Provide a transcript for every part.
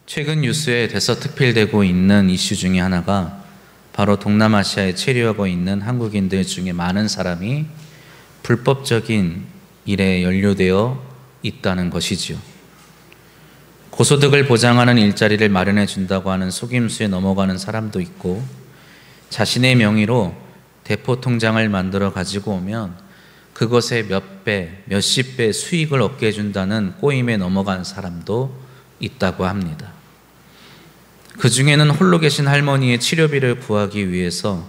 최근 뉴스에 대서특필되고 있는 이슈 중에 하나가 바로 동남아시아에 체류하고 있는 한국인들 중에 많은 사람이 불법적인 일에 연루되어 있다는 것이지요. 고소득을 보장하는 일자리를 마련해 준다고 하는 속임수에 넘어가는 사람도 있고, 자신의 명의로 대포 통장을 만들어 가지고 오면 그것에 몇 배, 몇십 배 수익을 얻게 해준다는 꼬임에 넘어간 사람도 있다고 합니다. 그 중에는 홀로 계신 할머니의 치료비를 구하기 위해서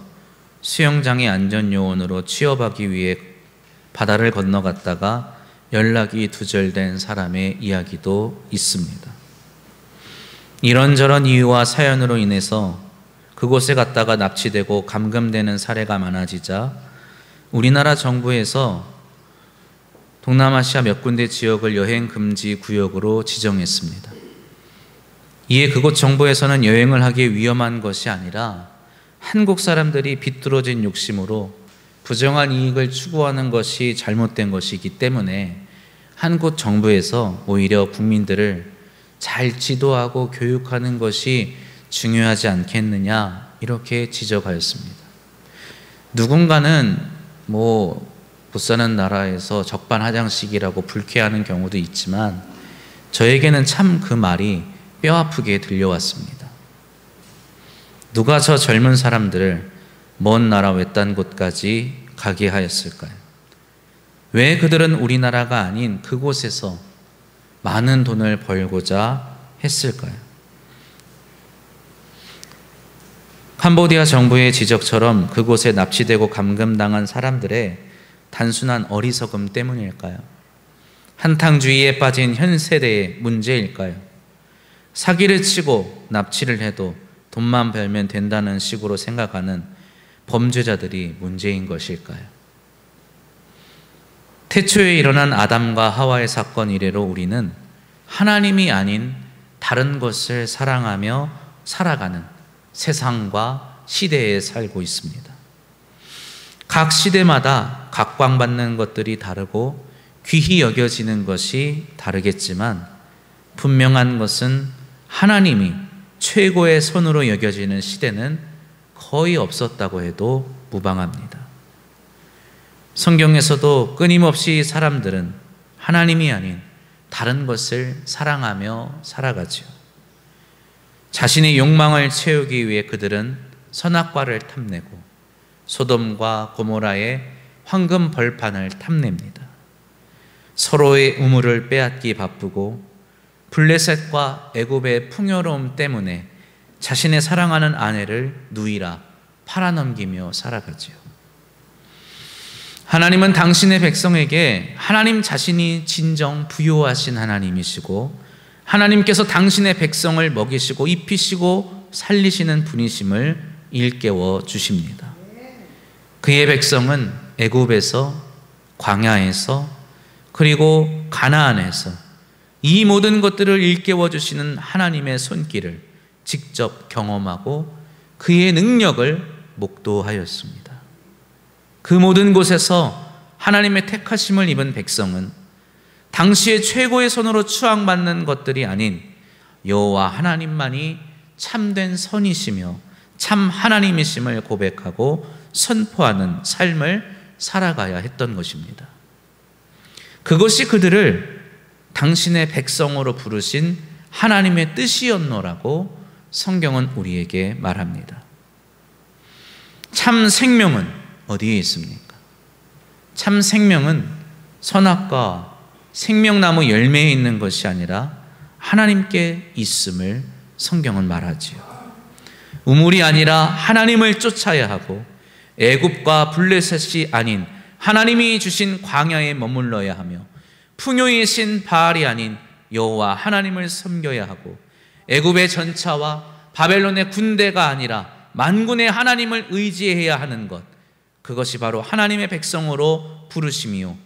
수영장의 안전요원으로 취업하기 위해 바다를 건너갔다가 연락이 두절된 사람의 이야기도 있습니다. 이런저런 이유와 사연으로 인해서 그곳에 갔다가 납치되고 감금되는 사례가 많아지자 우리나라 정부에서 동남아시아 몇 군데 지역을 여행 금지 구역으로 지정했습니다. 이에 그곳 정부에서는 여행을 하기 위험한 것이 아니라 한국 사람들이 비뚤어진 욕심으로 부정한 이익을 추구하는 것이 잘못된 것이기 때문에 한국 정부에서 오히려 국민들을 잘 지도하고 교육하는 것이 중요하지 않겠느냐, 이렇게 지적하였습니다. 누군가는 못 사는 나라에서 적반하장식이라고 불쾌하는 경우도 있지만 저에게는 참 그 말이 뼈아프게 들려왔습니다. 누가 저 젊은 사람들을 먼 나라 외딴 곳까지 가게 하였을까요? 왜 그들은 우리나라가 아닌 그곳에서 많은 돈을 벌고자 했을까요? 캄보디아 정부의 지적처럼 그곳에 납치되고 감금당한 사람들의 단순한 어리석음 때문일까요? 한탕주의에 빠진 현 세대의 문제일까요? 사기를 치고 납치를 해도 돈만 벌면 된다는 식으로 생각하는 범죄자들이 문제인 것일까요? 태초에 일어난 아담과 하와의 사건 이래로 우리는 하나님이 아닌 다른 것을 사랑하며 살아가는 세상과 시대에 살고 있습니다. 각 시대마다 각광받는 것들이 다르고 귀히 여겨지는 것이 다르겠지만 분명한 것은 하나님이 최고의 선으로 여겨지는 시대는 거의 없었다고 해도 무방합니다. 성경에서도 끊임없이 사람들은 하나님이 아닌 다른 것을 사랑하며 살아가죠. 자신의 욕망을 채우기 위해 그들은 선악과를 탐내고 소돔과 고모라의 황금 벌판을 탐냅니다. 서로의 우물을 빼앗기 바쁘고 블레셋과 애굽의 풍요로움 때문에 자신의 사랑하는 아내를 누이라 팔아넘기며 살아가지요. 하나님은 당신의 백성에게 하나님 자신이 진정 부요하신 하나님이시고 하나님께서 당신의 백성을 먹이시고 입히시고 살리시는 분이심을 일깨워 주십니다. 그의 백성은 애굽에서, 광야에서, 그리고 가나안에서 이 모든 것들을 일깨워 주시는 하나님의 손길을 직접 경험하고 그의 능력을 목도하였습니다. 그 모든 곳에서 하나님의 택하심을 입은 백성은 당시의 최고의 손으로 추앙받는 것들이 아닌 여호와 하나님만이 참된 선이시며 참 하나님이심을 고백하고 선포하는 삶을 살아가야 했던 것입니다. 그것이 그들을 당신의 백성으로 부르신 하나님의 뜻이었노라고 성경은 우리에게 말합니다. 참 생명은 어디에 있습니까? 참 생명은 선악과 생명나무 열매에 있는 것이 아니라 하나님께 있음을 성경은 말하지요. 우물이 아니라 하나님을 쫓아야 하고 애굽과 블레셋이 아닌 하나님이 주신 광야에 머물러야 하며 풍요의 신 바알이 아닌 여호와 하나님을 섬겨야 하고 애굽의 전차와 바벨론의 군대가 아니라 만군의 하나님을 의지해야 하는 것, 그것이 바로 하나님의 백성으로 부르심이요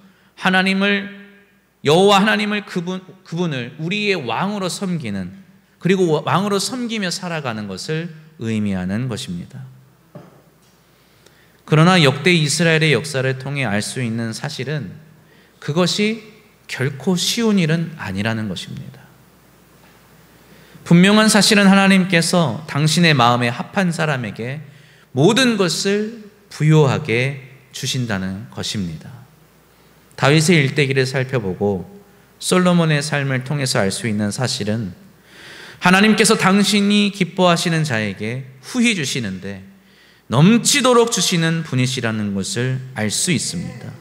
여호와 하나님을 그분을 우리의 왕으로 섬기는, 그리고 왕으로 섬기며 살아가는 것을 의미하는 것입니다. 그러나 역대 이스라엘의 역사를 통해 알 수 있는 사실은 그것이 결코 쉬운 일은 아니라는 것입니다. 분명한 사실은 하나님께서 당신의 마음에 합한 사람에게 모든 것을 부요하게 주신다는 것입니다. 다윗의 일대기를 살펴보고 솔로몬의 삶을 통해서 알 수 있는 사실은 하나님께서 당신이 기뻐하시는 자에게 후히 주시는데 넘치도록 주시는 분이시라는 것을 알 수 있습니다.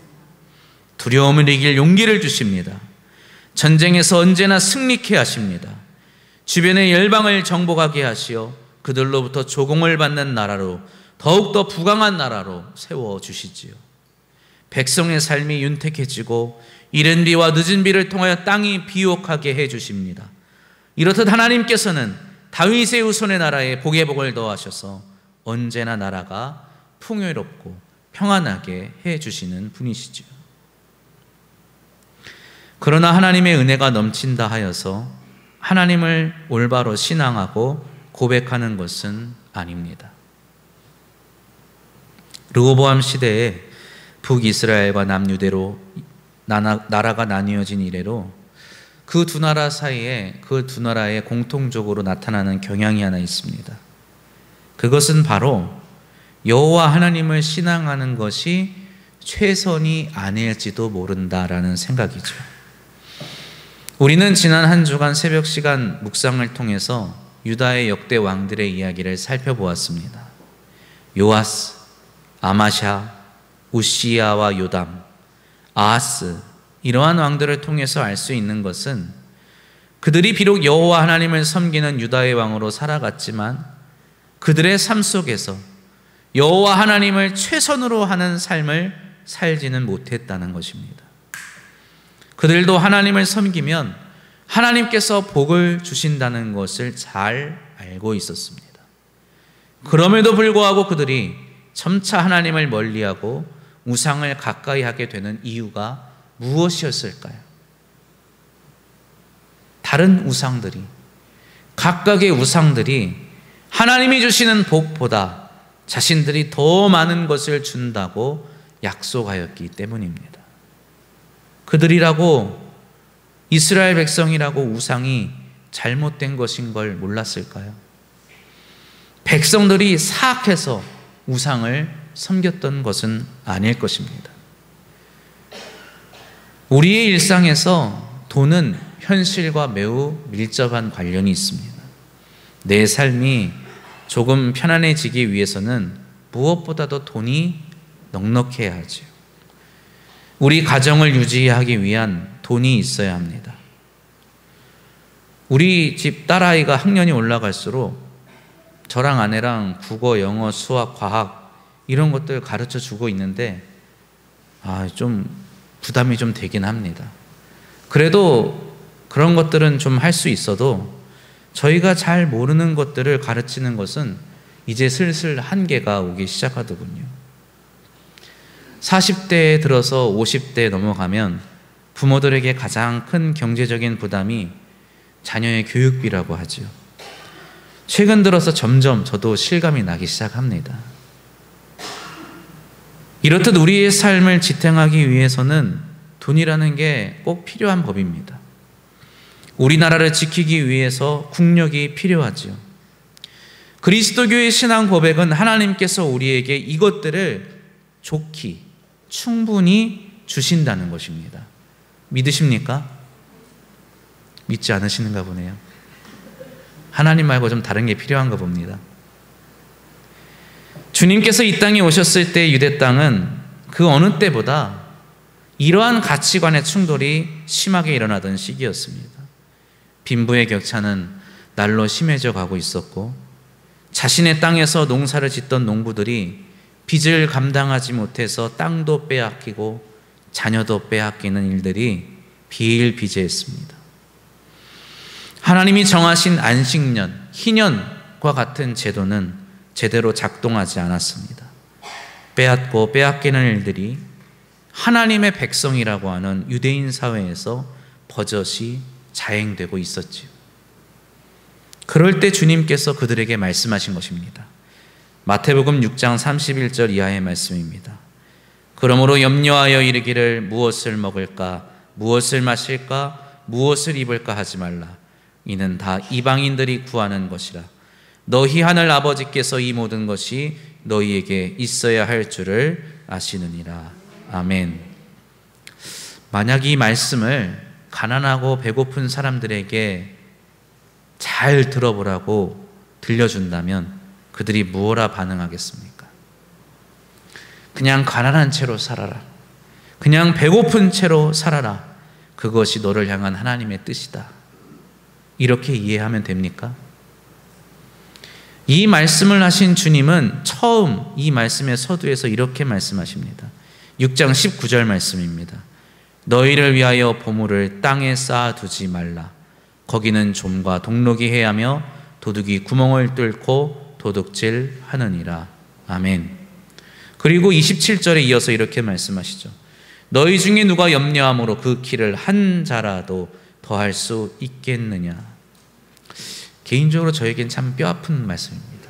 두려움을 이길 용기를 주십니다. 전쟁에서 언제나 승리케 하십니다. 주변의 열방을 정복하게 하시어 그들로부터 조공을 받는 나라로 더욱더 부강한 나라로 세워주시지요. 백성의 삶이 윤택해지고 이른 비와 늦은 비를 통하여 땅이 비옥하게 해주십니다. 이렇듯 하나님께서는 다윗의 후손의 나라에 복의 복을 더하셔서 언제나 나라가 풍요롭고 평안하게 해주시는 분이시죠. 그러나 하나님의 은혜가 넘친다 하여서 하나님을 올바로 신앙하고 고백하는 것은 아닙니다. 르호보암 시대에 북이스라엘과 남유대로 나라가 나뉘어진 이래로 그 두 나라 사이에 그 두 나라에 공통적으로 나타나는 경향이 하나 있습니다. 그것은 바로 여호와 하나님을 신앙하는 것이 최선이 아닐지도 모른다라는 생각이죠. 우리는 지난 한 주간 새벽 시간 묵상을 통해서 유다의 역대 왕들의 이야기를 살펴보았습니다. 요아스, 아마샤, 우시야와 요담, 아하스, 이러한 왕들을 통해서 알 수 있는 것은 그들이 비록 여호와 하나님을 섬기는 유다의 왕으로 살아갔지만 그들의 삶 속에서 여호와 하나님을 최선으로 하는 삶을 살지는 못했다는 것입니다. 그들도 하나님을 섬기면 하나님께서 복을 주신다는 것을 잘 알고 있었습니다. 그럼에도 불구하고 그들이 점차 하나님을 멀리하고 우상을 가까이 하게 되는 이유가 무엇이었을까요? 다른 우상들이, 각각의 우상들이 하나님이 주시는 복보다 자신들이 더 많은 것을 준다고 약속하였기 때문입니다. 그들이라고, 이스라엘 백성이라고 우상이 잘못된 것인 걸 몰랐을까요? 백성들이 사악해서 우상을 섬겼던 것은 아닐 것입니다. 우리의 일상에서 돈은 현실과 매우 밀접한 관련이 있습니다. 내 삶이 조금 편안해지기 위해서는 무엇보다도 돈이 넉넉해야 하죠. 우리 가정을 유지하기 위한 돈이 있어야 합니다. 우리 집 딸아이가 학년이 올라갈수록 저랑 아내랑 국어, 영어, 수학, 과학 이런 것들 가르쳐 주고 있는데 좀 부담이 좀 되긴 합니다. 그래도 그런 것들은 좀 할 수 있어도 저희가 잘 모르는 것들을 가르치는 것은 이제 슬슬 한계가 오기 시작하더군요. 40대에 들어서 50대에 넘어가면 부모들에게 가장 큰 경제적인 부담이 자녀의 교육비라고 하죠. 최근 들어서 점점 저도 실감이 나기 시작합니다. 이렇듯 우리의 삶을 지탱하기 위해서는 돈이라는 게 꼭 필요한 법입니다. 우리나라를 지키기 위해서 국력이 필요하죠. 그리스도교의 신앙 고백은 하나님께서 우리에게 이것들을 좋게 충분히 주신다는 것입니다. 믿으십니까? 믿지 않으시는가 보네요. 하나님 말고 좀 다른 게 필요한가 봅니다. 주님께서 이 땅에 오셨을 때 유대 땅은 그 어느 때보다 이러한 가치관의 충돌이 심하게 일어나던 시기였습니다. 빈부의 격차는 날로 심해져 가고 있었고 자신의 땅에서 농사를 짓던 농부들이 빚을 감당하지 못해서 땅도 빼앗기고 자녀도 빼앗기는 일들이 비일비재했습니다. 하나님이 정하신 안식년, 희년과 같은 제도는 제대로 작동하지 않았습니다. 빼앗고 빼앗기는 일들이 하나님의 백성이라고 하는 유대인 사회에서 버젓이 자행되고 있었지요. 그럴 때 주님께서 그들에게 말씀하신 것입니다. 마태복음 6장 31절 이하의 말씀입니다. 그러므로 염려하여 이르기를 무엇을 먹을까, 무엇을 마실까, 무엇을 입을까 하지 말라. 이는 다 이방인들이 구하는 것이라. 너희 하늘 아버지께서 이 모든 것이 너희에게 있어야 할 줄을 아시느니라. 아멘. 만약 이 말씀을 가난하고 배고픈 사람들에게 잘 들어보라고 들려준다면 그들이 무엇라 반응하겠습니까? 그냥 가난한 채로 살아라. 그냥 배고픈 채로 살아라. 그것이 너를 향한 하나님의 뜻이다. 이렇게 이해하면 됩니까? 이 말씀을 하신 주님은 처음 이 말씀의 서두에서 이렇게 말씀하십니다. 6장 19절 말씀입니다. 너희를 위하여 보물을 땅에 쌓아두지 말라. 거기는 좀과 동록이 해하며 도둑이 구멍을 뚫고 도둑질 하느니라. 아멘. 그리고 27절에 이어서 이렇게 말씀하시죠. 너희 중에 누가 염려함으로 그 키를 한 자라도 더할 수 있겠느냐. 개인적으로 저에겐 참 뼈아픈 말씀입니다.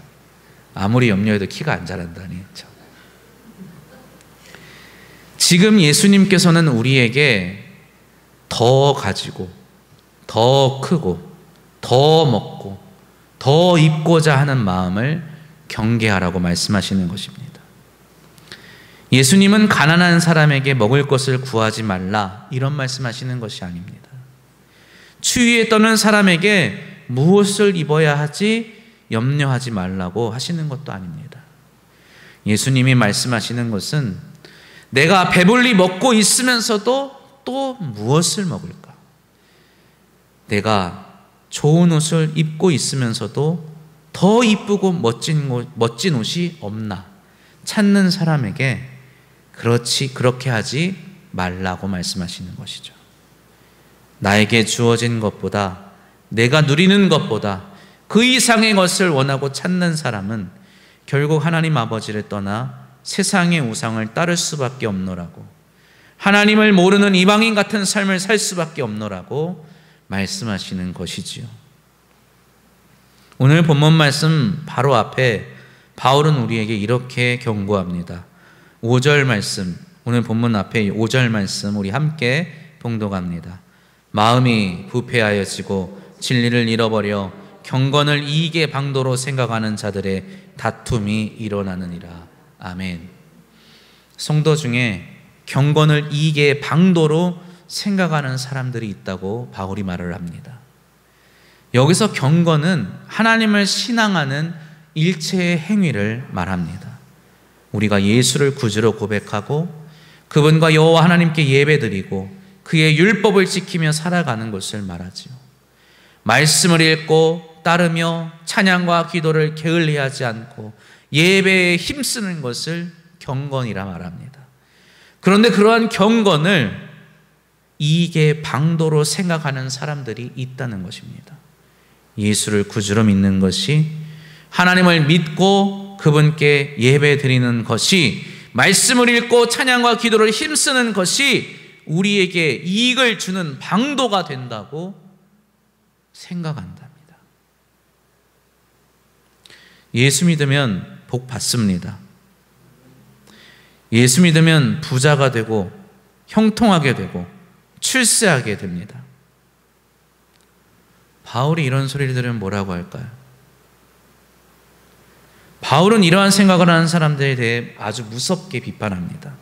아무리 염려해도 키가 안 자란다니. 참. 지금 예수님께서는 우리에게 더 가지고 더 크고 더 먹고 더 입고자 하는 마음을 경계하라고 말씀하시는 것입니다. 예수님은 가난한 사람에게 먹을 것을 구하지 말라 이런 말씀하시는 것이 아닙니다. 추위에 떠는 사람에게 무엇을 입어야 하지 염려하지 말라고 하시는 것도 아닙니다. 예수님이 말씀하시는 것은 내가 배불리 먹고 있으면서도 또 무엇을 먹을까? 내가 좋은 옷을 입고 있으면서도 더 이쁘고 멋진 옷이 없나 찾는 사람에게 그렇게 하지 말라고 말씀하시는 것이죠. 나에게 주어진 것보다 내가 누리는 것보다 그 이상의 것을 원하고 찾는 사람은 결국 하나님 아버지를 떠나 세상의 우상을 따를 수밖에 없노라고, 하나님을 모르는 이방인 같은 삶을 살 수밖에 없노라고 말씀하시는 것이지요. 오늘 본문 말씀 바로 앞에 바울은 우리에게 이렇게 경고합니다. 5절 말씀, 오늘 본문 앞에 5절 말씀 우리 함께 봉독합니다. 마음이 부패하여지고 진리를 잃어버려 경건을 이익의 방도로 생각하는 자들의 다툼이 일어나느니라. 아멘. 성도 중에 경건을 이익의 방도로 생각하는 사람들이 있다고 바울이 말을 합니다. 여기서 경건은 하나님을 신앙하는 일체의 행위를 말합니다. 우리가 예수를 구주로 고백하고 그분과 여호와 하나님께 예배드리고 그의 율법을 지키며 살아가는 것을 말하지요. 말씀을 읽고 따르며 찬양과 기도를 게을리하지 않고 예배에 힘쓰는 것을 경건이라 말합니다. 그런데 그러한 경건을 이익의 방도로 생각하는 사람들이 있다는 것입니다. 예수를 구주로 믿는 것이, 하나님을 믿고 그분께 예배 드리는 것이, 말씀을 읽고 찬양과 기도를 힘쓰는 것이 우리에게 이익을 주는 방도가 된다고 생각한답니다. 예수 믿으면 복 받습니다. 예수 믿으면 부자가 되고 형통하게 되고 출세하게 됩니다. 바울이 이런 소리를 들으면 뭐라고 할까요? 바울은 이러한 생각을 하는 사람들에 대해 아주 무섭게 비판합니다.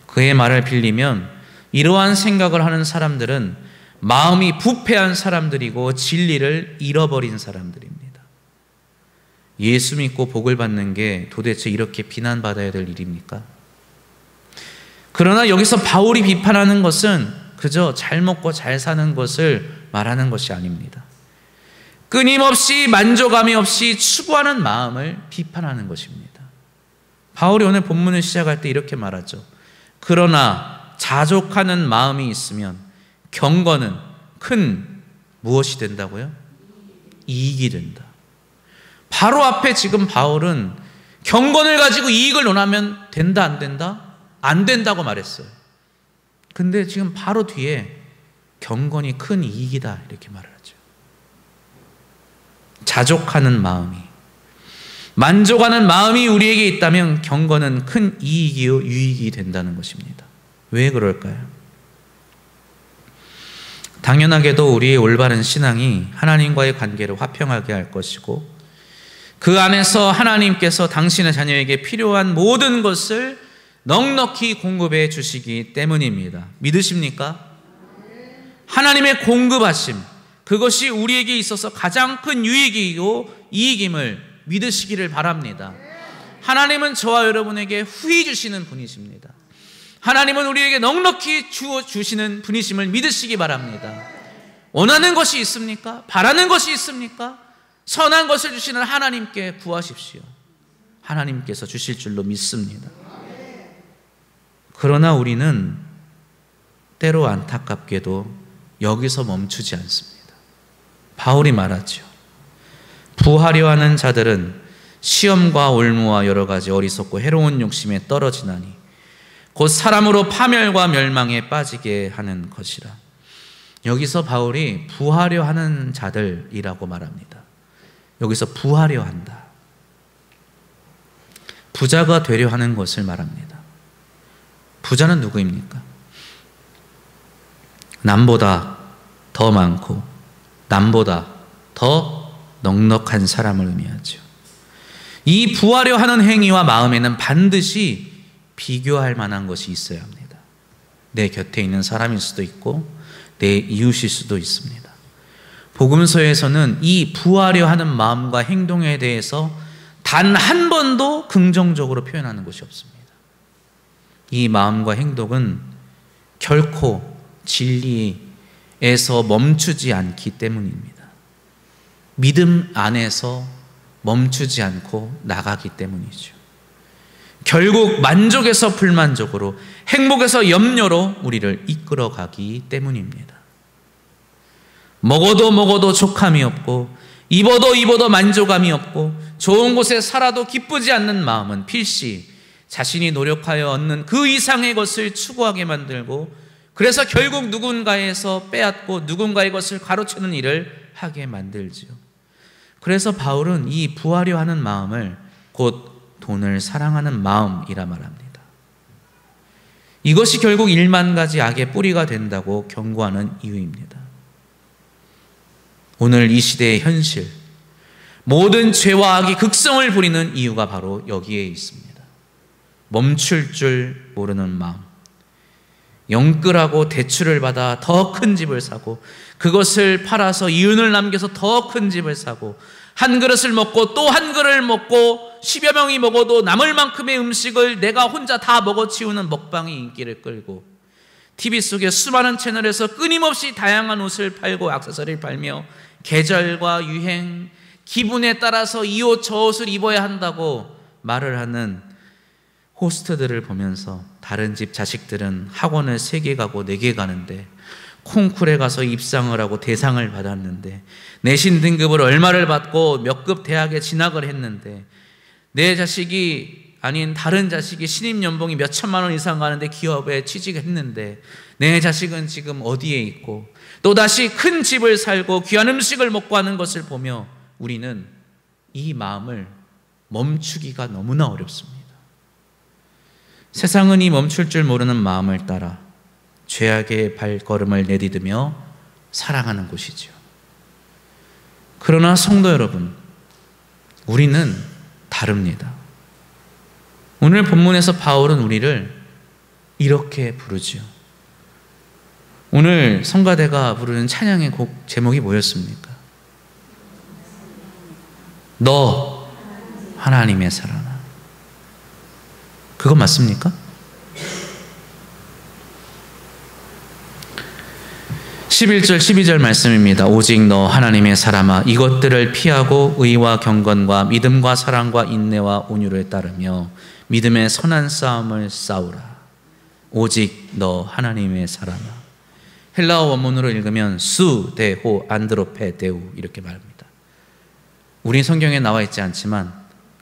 그의 말을 빌리면 이러한 생각을 하는 사람들은 마음이 부패한 사람들이고 진리를 잃어버린 사람들입니다. 예수 믿고 복을 받는 게 도대체 이렇게 비난받아야 될 일입니까? 그러나 여기서 바울이 비판하는 것은 그저 잘 먹고 잘 사는 것을 말하는 것이 아닙니다. 끊임없이 만족함이 없이 추구하는 마음을 비판하는 것입니다. 바울이 오늘 본문을 시작할 때 이렇게 말하죠. 그러나 자족하는 마음이 있으면 경건은 큰 무엇이 된다고요? 이익이 된다. 바로 앞에 지금 바울은 경건을 가지고 이익을 논하면 된다 안 된다? 안 된다고 말했어요. 근데 지금 바로 뒤에 경건이 큰 이익이다 이렇게 말을 하죠. 자족하는 마음이, 만족하는 마음이 우리에게 있다면 경건은 큰 이익이요 유익이 된다는 것입니다. 왜 그럴까요? 당연하게도 우리의 올바른 신앙이 하나님과의 관계를 화평하게 할 것이고, 그 안에서 하나님께서 당신의 자녀에게 필요한 모든 것을 넉넉히 공급해 주시기 때문입니다. 믿으십니까? 하나님의 공급하심, 그것이 우리에게 있어서 가장 큰 유익이고 이익임을 믿으시기를 바랍니다. 하나님은 저와 여러분에게 후히 주시는 분이십니다. 하나님은 우리에게 넉넉히 주시는 분이심을 믿으시기 바랍니다. 원하는 것이 있습니까? 바라는 것이 있습니까? 선한 것을 주시는 하나님께 구하십시오. 하나님께서 주실 줄로 믿습니다. 그러나 우리는 때로 안타깝게도 여기서 멈추지 않습니다. 바울이 말하죠. 부하려 하는 자들은 시험과 올무와 여러 가지 어리석고 해로운 욕심에 떨어지나니 곧 사람으로 파멸과 멸망에 빠지게 하는 것이라. 여기서 바울이 부하려 하는 자들이라고 말합니다. 여기서 부하려 한다. 부자가 되려 하는 것을 말합니다. 부자는 누구입니까? 남보다 더 많고 남보다 더 넉넉한 사람을 의미하죠. 이 부하려 하는 행위와 마음에는 반드시 비교할 만한 것이 있어야 합니다. 내 곁에 있는 사람일 수도 있고 내 이웃일 수도 있습니다. 복음서에서는 이 부하려 하는 마음과 행동에 대해서 단 한 번도 긍정적으로 표현하는 것이 없습니다. 이 마음과 행동은 결코 진리에서 멈추지 않기 때문입니다. 믿음 안에서 멈추지 않고 나가기 때문이죠. 결국 만족에서 불만족으로, 행복에서 염려로 우리를 이끌어가기 때문입니다. 먹어도 족함이 없고 입어도 만족감이 없고 좋은 곳에 살아도 기쁘지 않는 마음은 필시 자신이 노력하여 얻는 그 이상의 것을 추구하게 만들고, 그래서 결국 누군가에서 빼앗고 누군가의 것을 가로채는 일을 하게 만들지요. 그래서 바울은 이 부하려 하는 마음을 곧 돈을 사랑하는 마음이라 말합니다. 이것이 결국 1만 가지 악의 뿌리가 된다고 경고하는 이유입니다. 오늘 이 시대의 현실, 모든 죄와 악이 극성을 부리는 이유가 바로 여기에 있습니다. 멈출 줄 모르는 마음, 영끌하고 대출을 받아 더 큰 집을 사고 그것을 팔아서 이윤을 남겨서 더 큰 집을 사고 한 그릇을 먹고 또 한 그릇을 먹고 10여 명이 먹어도 남을 만큼의 음식을 내가 혼자 다 먹어치우는 먹방이 인기를 끌고, TV 속에 수많은 채널에서 끊임없이 다양한 옷을 팔고 액세서리를 팔며 계절과 유행, 기분에 따라서 이 옷 저 옷을 입어야 한다고 말을 하는 호스트들을 보면서 다른 집 자식들은 학원을 3개 가고 4개 가는데, 콩쿨에 가서 입상을 하고 대상을 받았는데, 내신 등급을 얼마를 받고 몇 급 대학에 진학을 했는데, 내 자식이 아닌 다른 자식이 신입 연봉이 몇 천만 원 이상 가는데 기업에 취직했는데 내 자식은 지금 어디에 있고, 또다시 큰 집을 살고 귀한 음식을 먹고 하는 것을 보며 우리는 이 마음을 멈추기가 너무나 어렵습니다. 세상은 이 멈출 줄 모르는 마음을 따라 죄악의 발걸음을 내디디며 살아가는 곳이죠. 그러나 성도 여러분, 우리는 다릅니다. 오늘 본문에서 바울은 우리를 이렇게 부르죠. 오늘 성가대가 부르는 찬양의 곡 제목이 뭐였습니까? 너 하나님의 사랑아. 그거 맞습니까? 11절 12절 말씀입니다. 오직 너 하나님의 사람아, 이것들을 피하고 의와 경건과 믿음과 사랑과 인내와 온유를 따르며 믿음의 선한 싸움을 싸우라. 오직 너 하나님의 사람아. 헬라어 원문으로 읽으면 수 데호 안드로페 데우 이렇게 말합니다. 우리 성경에 나와 있지 않지만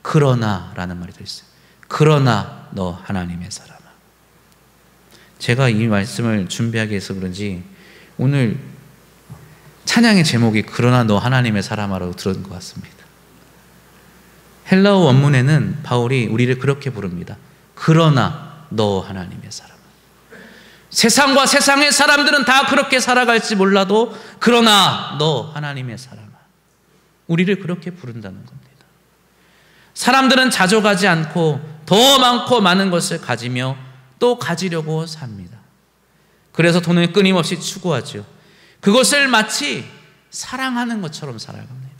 그러나 라는 말이 들어있어요. 그러나 너 하나님의 사람아. 제가 이 말씀을 준비하기 위해서 그런지 오늘 찬양의 제목이 그러나 너 하나님의 사람아라고 들은 것 같습니다. 헬라어 원문에는 바울이 우리를 그렇게 부릅니다. 그러나 너 하나님의 사람아. 세상과 세상의 사람들은 다 그렇게 살아갈지 몰라도 그러나 너 하나님의 사람아, 우리를 그렇게 부른다는 겁니다. 사람들은 자족하지 않고 더 많고 많은 것을 가지며 또 가지려고 삽니다. 그래서 돈을 끊임없이 추구하죠. 그것을 마치 사랑하는 것처럼 살아갑니다.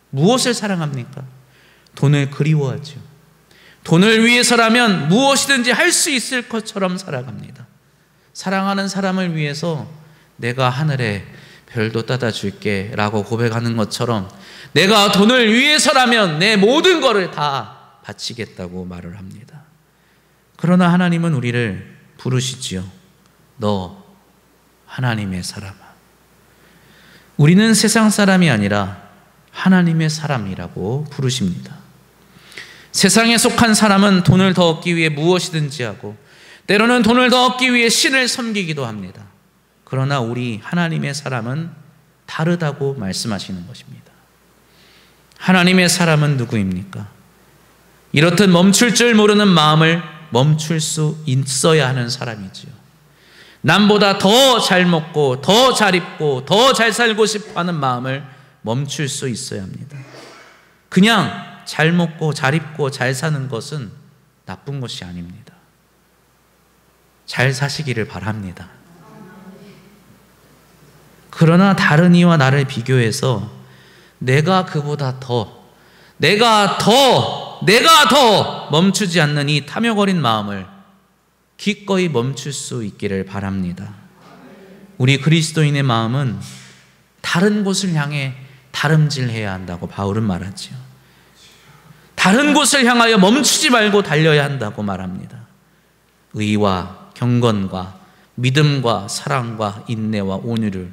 무엇을 사랑합니까? 돈을 그리워하죠. 돈을 위해서라면 무엇이든지 할 수 있을 것처럼 살아갑니다. 사랑하는 사람을 위해서 내가 하늘에 별도 따다 줄게 라고 고백하는 것처럼 내가 돈을 위해서라면 내 모든 것을 다 바치겠다고 말을 합니다. 그러나 하나님은 우리를 부르시지요. 너 하나님의 사람아. 우리는 세상 사람이 아니라 하나님의 사람이라고 부르십니다. 세상에 속한 사람은 돈을 더 얻기 위해 무엇이든지 하고 때로는 돈을 더 얻기 위해 신을 섬기기도 합니다. 그러나 우리 하나님의 사람은 다르다고 말씀하시는 것입니다. 하나님의 사람은 누구입니까? 이렇듯 멈출 줄 모르는 마음을 멈출 수 있어야 하는 사람이지요. 남보다 더 잘 먹고 더 잘 입고 더 잘 살고 싶어하는 마음을 멈출 수 있어야 합니다. 그냥 잘 먹고 잘 입고 잘 사는 것은 나쁜 것이 아닙니다. 잘 사시기를 바랍니다. 그러나 다른 이와 나를 비교해서 내가 그보다 더 멈추지 않는 이 탐욕 어린 마음을 기꺼이 멈출 수 있기를 바랍니다. 우리 그리스도인의 마음은 다른 곳을 향해 다름질해야 한다고 바울은 말하지요. 다른 곳을 향하여 멈추지 말고 달려야 한다고 말합니다. 의와 경건과 믿음과 사랑과 인내와 온유를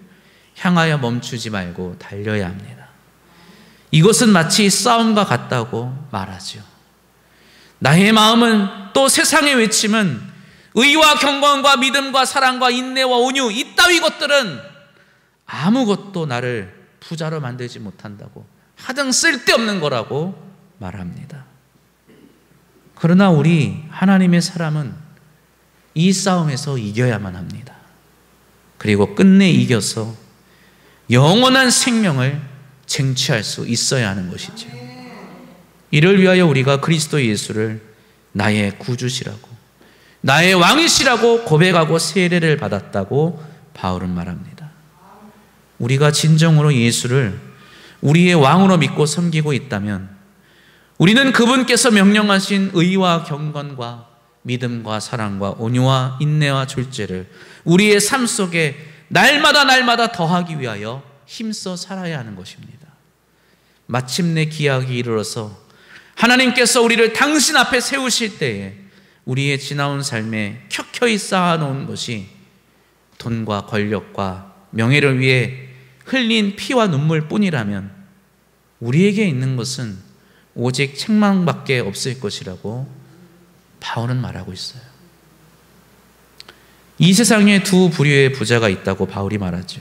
향하여 멈추지 말고 달려야 합니다. 이것은 마치 싸움과 같다고 말하죠. 나의 마음은 또 세상의 외침은 의와 경건과 믿음과 사랑과 인내와 온유, 이따위 것들은 아무것도 나를 부자로 만들지 못한다고, 하등 쓸데없는 거라고 말합니다. 그러나 우리 하나님의 사람은 이 싸움에서 이겨야만 합니다. 그리고 끝내 이겨서 영원한 생명을 쟁취할 수 있어야 하는 것이죠. 이를 위하여 우리가 그리스도 예수를 나의 구주시라고, 나의 왕이시라고 고백하고 세례를 받았다고 바울은 말합니다. 우리가 진정으로 예수를 우리의 왕으로 믿고 섬기고 있다면 우리는 그분께서 명령하신 의와 경건과 믿음과 사랑과 온유와 인내와 졸죄를 우리의 삶 속에 날마다 더하기 위하여 힘써 살아야 하는 것입니다. 마침내 기약이 이르러서 하나님께서 우리를 당신 앞에 세우실 때에 우리의 지나온 삶에 켜켜이 쌓아놓은 것이 돈과 권력과 명예를 위해 흘린 피와 눈물 뿐이라면 우리에게 있는 것은 오직 책망밖에 없을 것이라고 바울은 말하고 있어요. 이 세상에 두 부류의 부자가 있다고 바울이 말하죠.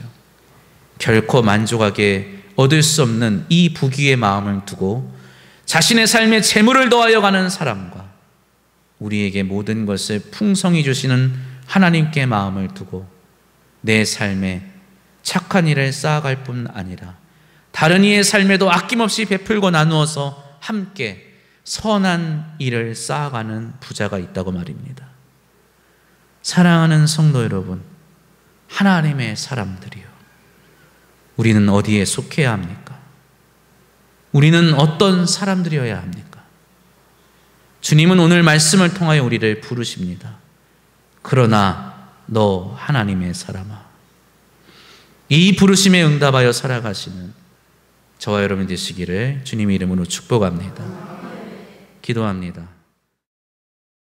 결코 만족하게 얻을 수 없는 이 부귀의 마음을 두고 자신의 삶에 재물을 더하여 가는 사람과 우리에게 모든 것을 풍성히 주시는 하나님께 마음을 두고 내 삶에 착한 일을 쌓아갈 뿐 아니라 다른 이의 삶에도 아낌없이 베풀고 나누어서 함께 선한 일을 쌓아가는 부자가 있다고 말입니다. 사랑하는 성도 여러분, 하나님의 사람들이요, 우리는 어디에 속해야 합니까? 우리는 어떤 사람들이어야 합니까? 주님은 오늘 말씀을 통하여 우리를 부르십니다. 그러나 너 하나님의 사람아. 이 부르심에 응답하여 살아가시는 저와 여러분 되시기를 주님의 이름으로 축복합니다. 기도합니다.